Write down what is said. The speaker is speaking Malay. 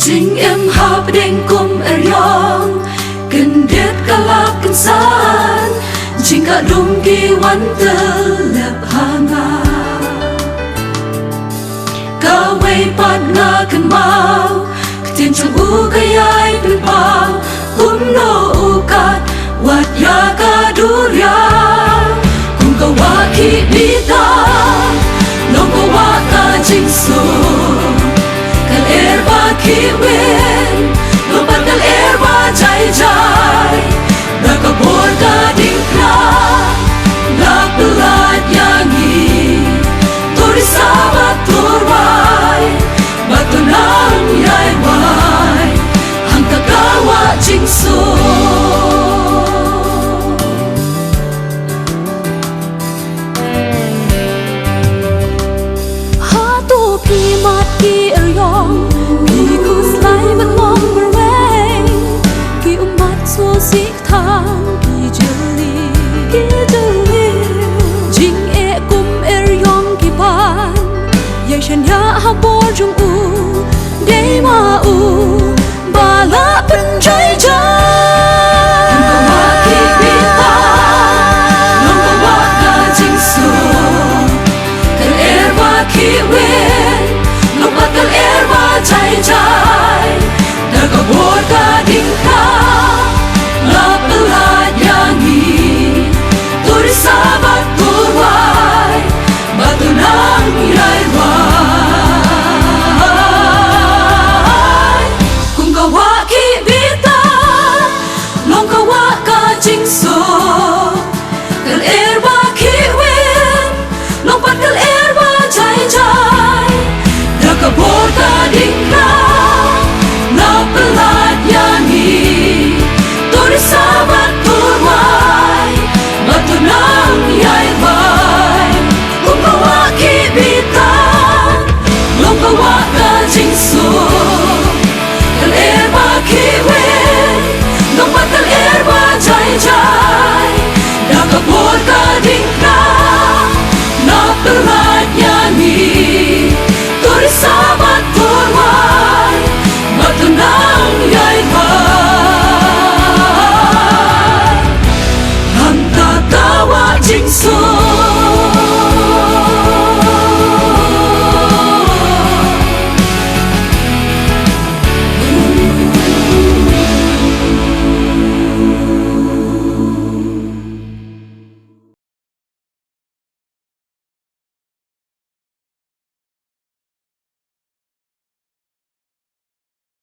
Jing em hab deng kum eryong Ken det kalak kensan Jing ka dum gi wan telep hanga Ka wei pat nga ken mau Ktien chung u gayai pin pau Kum no u kat wat ya ka durya Kum ka wa ki bita Nong ka wa ka jing su Kal erba ki wen Lompat kal erba jai jai Da ka bor ka ding kla Da pelat yangi Tori sabat torwai Batunang yai wai Hang ka kawa jing su Ki eryong ki kus lai mat mong berweng ki umat so sik thang ki jeli jing e kum eryong ki pan ye shan ya ha bor jung u de ma u ba la pen jai jai wa ki bita nong wa ka jing su kal er wa ki wen Bakal erba jai jai